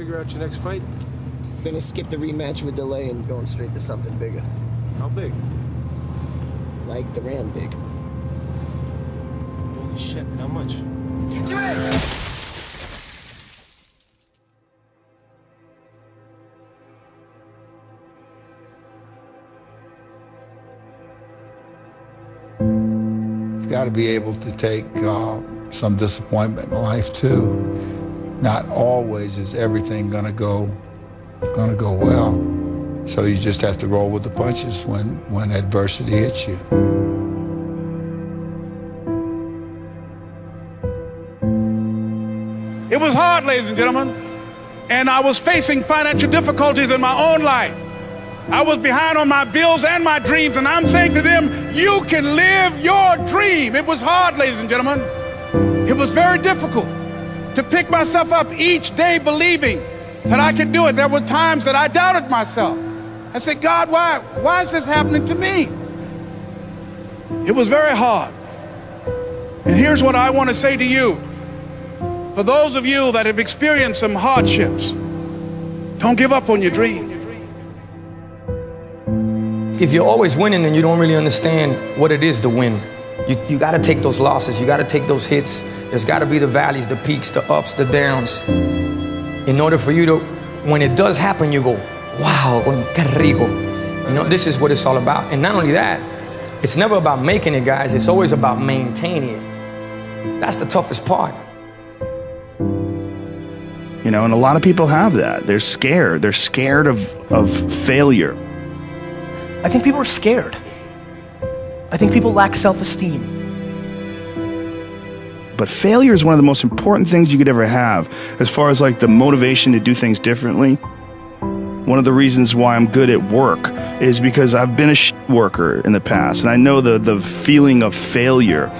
figure out your next fight? Gonna skip the rematch with delay and going straight to something bigger. How big? Like the Rand big. Holy shit, how much? You've got to be able to take some disappointment in life too. Not always is everything gonna go well. So you just have to roll with the punches when adversity hits you. It was hard, ladies and gentlemen, and I was facing financial difficulties in my own life. I was behind on my bills and my dreams, and I'm saying to them, you can live your dream. It was hard, ladies and gentlemen. It was very difficult to pick myself up each day believing that I could do it. There were times that I doubted myself. I said, God, why is this happening to me? It was very hard. And here's what I want to say to you. For those of you that have experienced some hardships, don't give up on your dream. If you're always winning, then you don't really understand what it is to win. You got to take those losses. You got to take those hits. There's got to be the valleys, the peaks, the ups, the downs. In order for you to, when it does happen, you go, wow, qué rico. You know, this is what it's all about. And not only that, it's never about making it, guys. It's always about maintaining it. That's the toughest part. You know, and a lot of people have that. They're scared. They're scared of failure. I think people are scared. I think people lack self-esteem. But failure is one of the most important things you could ever have, as far as like the motivation to do things differently. One of the reasons why I'm good at work is because I've been a worker in the past, and I know the feeling of failure.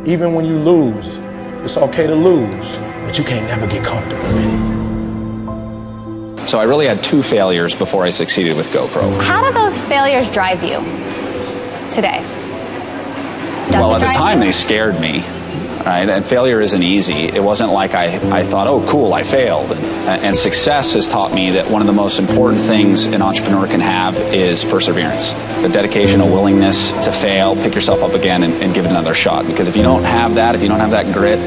Even when you lose, it's okay to lose, but you can't never get comfortable with it. So I really had 2 failures before I succeeded with GoPro. How do those failures drive you today? Well, at the time they scared me, right? And failure isn't easy. It wasn't like I thought, oh, cool, I failed. And success has taught me that one of the most important things an entrepreneur can have is perseverance. The dedication, a willingness to fail, pick yourself up again and give it another shot. Because if you don't have that, if you don't have that grit,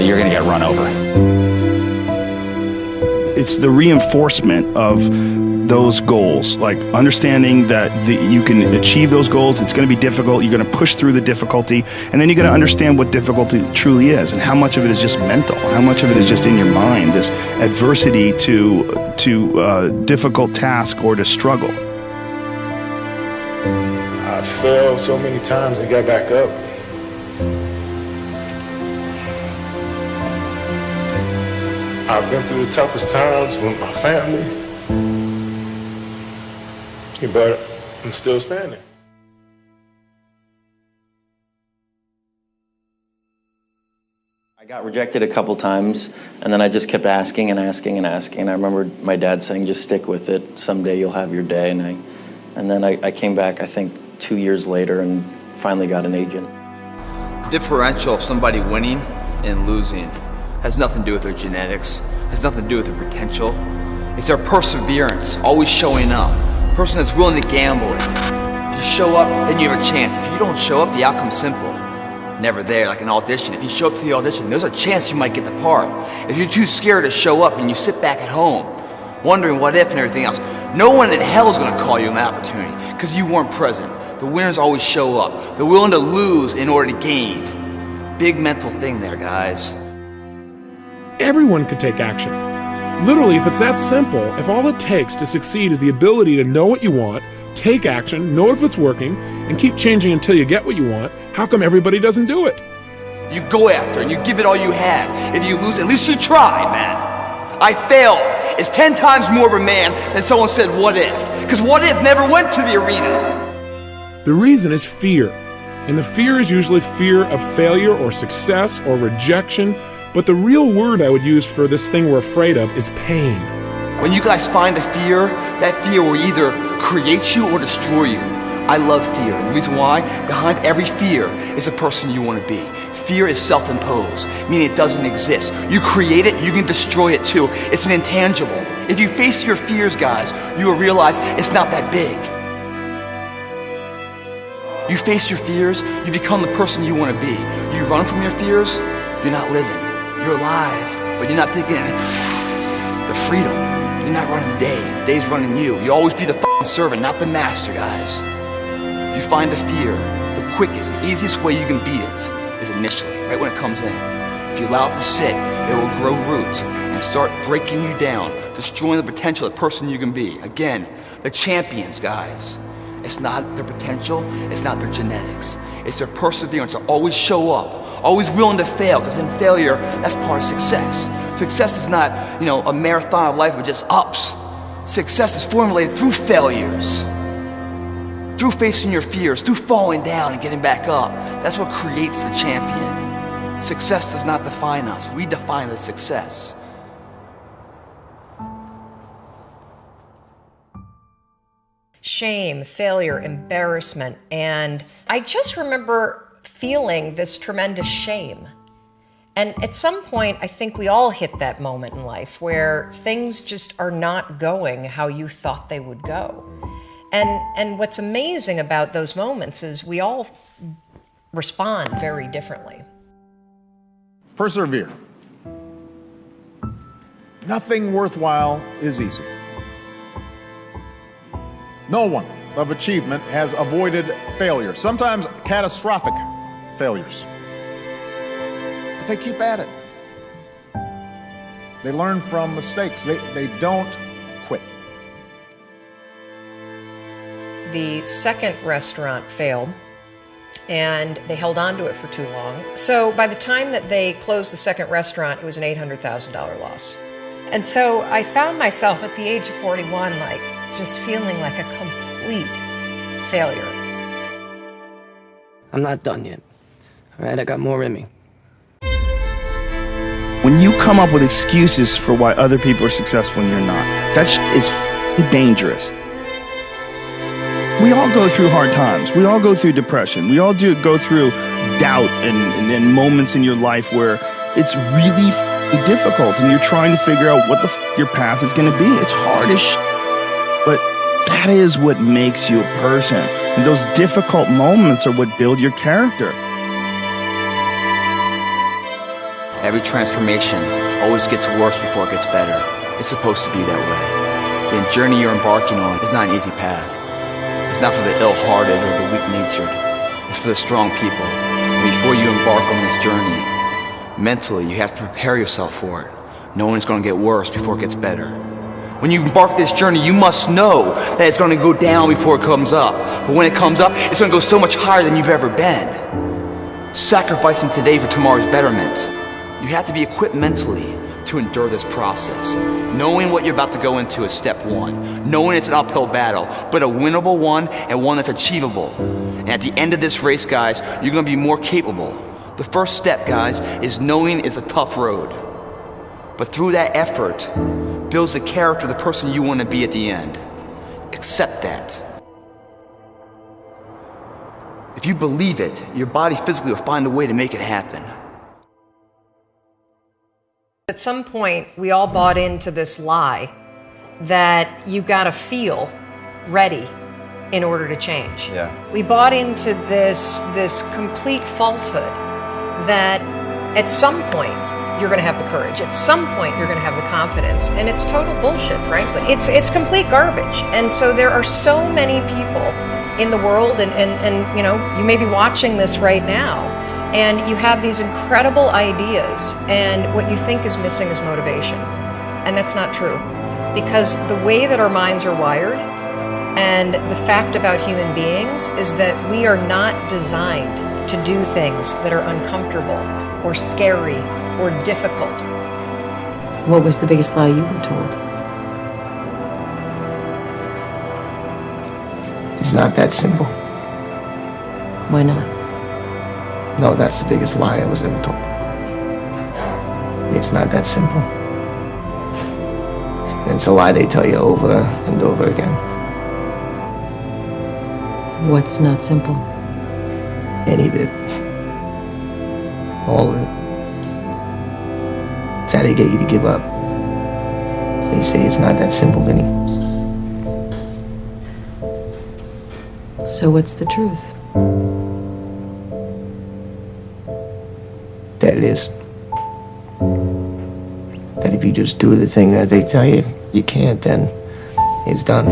you're going to get run over. It's the reinforcement of those goals, like understanding that you can achieve those goals. It's going to be difficult. You're going to push through the difficulty, and then you're going to understand what difficulty truly is, and how much of it is just mental, how much of it is just in your mind, this adversity to difficult task or to struggle. I fell so many times and got back up. I've been through the toughest times with my family, but I'm still standing. I got rejected a couple times, and then I just kept asking and asking and asking. And I remember my dad saying, just stick with it. Someday you'll have your day. And then I came back, I think, 2 years later and finally got an agent. The differential of somebody winning and losing has nothing to do with their genetics, has nothing to do with their potential. It's their perseverance, always showing up. A person that's willing to gamble it. If you show up, then you have a chance. If you don't show up, the outcome's simple. Never there, like an audition. If you show up to the audition, there's a chance you might get the part. If you're too scared to show up and you sit back at home, wondering what if and everything else, no one in hell is gonna call you an opportunity because you weren't present. The winners always show up. They're willing to lose in order to gain. Big mental thing there, guys. Everyone could take action. Literally, if it's that simple, if all it takes to succeed is the ability to know what you want, take action, know if it's working, and keep changing until you get what you want, how come everybody doesn't do it? You go after and you give it all you have. If you lose, at least you tried, man. I failed. It's 10 times more of a man than someone said, what if? Because what if never went to the arena. The reason is fear. And the fear is usually fear of failure or success or rejection. But the real word I would use for this thing we're afraid of is pain. When you guys find a fear, that fear will either create you or destroy you. I love fear. And the reason why? Behind every fear is a person you want to be. Fear is self-imposed, meaning it doesn't exist. You create it, you can destroy it too. It's an intangible. If you face your fears, guys, you will realize it's not that big. You face your fears, you become the person you want to be. You run from your fears, you're not living. You're alive, but you're not taking the freedom. You're not running the day. The day's running you. You always be the f***ing servant, not the master, guys. If you find a fear, the quickest, the easiest way you can beat it is initially, right when it comes in. If you allow it to sit, it will grow roots and start breaking you down, destroying the potential of the person you can be. Again, the champions, guys. It's not their potential, it's not their genetics. It's their perseverance to always show up, always willing to fail, because in failure, that's part of success. Success is not, a marathon of life with just ups. Success is formulated through failures, through facing your fears, through falling down and getting back up. That's what creates the champion. Success does not define us. We define the success. Shame, failure, embarrassment, and I just remember feeling this tremendous shame. And at some point, I think we all hit that moment in life where things just are not going how you thought they would go. And what's amazing about those moments is we all respond very differently. Persevere. Nothing worthwhile is easy. No one of achievement has avoided failure, sometimes catastrophic failures. But they keep at it. They learn from mistakes. They don't quit. The second restaurant failed, and they held on to it for too long. So by the time that they closed the second restaurant, it was an $800,000 loss. And so I found myself at the age of 41, just feeling like a complete failure. I'm not done yet. All right, I got more in me. When you come up with excuses for why other people are successful and you're not, that is dangerous. We all go through hard times. We all go through depression. We all go through doubt and moments in your life where it's really difficult and you're trying to figure out what the your path is going to be. It's hard as shit. But that is what makes you a person. And those difficult moments are what build your character. Every transformation always gets worse before it gets better. It's supposed to be that way. The journey you're embarking on is not an easy path. It's not for the ill-hearted or the weak-natured. It's for the strong people. And before you embark on this journey, mentally, you have to prepare yourself for it, knowing it's going to get worse before it gets better. When you embark this journey, you must know that it's going to go down before it comes up. But when it comes up, it's going to go so much higher than you've ever been. Sacrificing today for tomorrow's betterment. You have to be equipped mentally to endure this process. Knowing what you're about to go into is step one. Knowing it's an uphill battle, but a winnable one and one that's achievable. And at the end of this race, guys, you're going to be more capable. The first step, guys, is knowing it's a tough road. But through that effort, builds the character of the person you want to be at the end. Accept that. If you believe it, your body physically will find a way to make it happen. At some point, we all bought into this lie that you gotta feel ready in order to change. Yeah. We bought into this complete falsehood that at some point, you're going to have the courage. At some point, you're going to have the confidence. And it's total bullshit, frankly. It's complete garbage. And so there are so many people in the world, and you may be watching this right now, and you have these incredible ideas, and what you think is missing is motivation. And that's not true. Because the way that our minds are wired, and the fact about human beings, is that we are not designed to do things that are uncomfortable or scary or difficult. What was the biggest lie you were told? It's not that simple. Why not? No, that's the biggest lie I was ever told. It's not that simple. And it's a lie they tell you over and over again. What's not simple? Any of it. All of it. It's how they get you to give up. They say it's not that simple, Vinny. So what's the truth? That it is. That if you just do the thing that they tell you you can't, then it's done.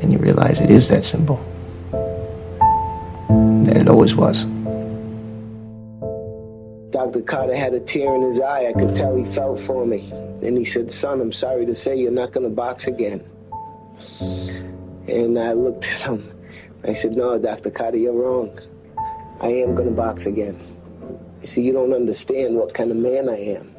And you realize it is that simple. That it always was. Dr. Carter had a tear in his eye. I could tell he felt for me. And he said, son, I'm sorry to say you're not going to box again. And I looked at him. I said, no, Dr. Carter, you're wrong. I am going to box again. You see, you don't understand what kind of man I am.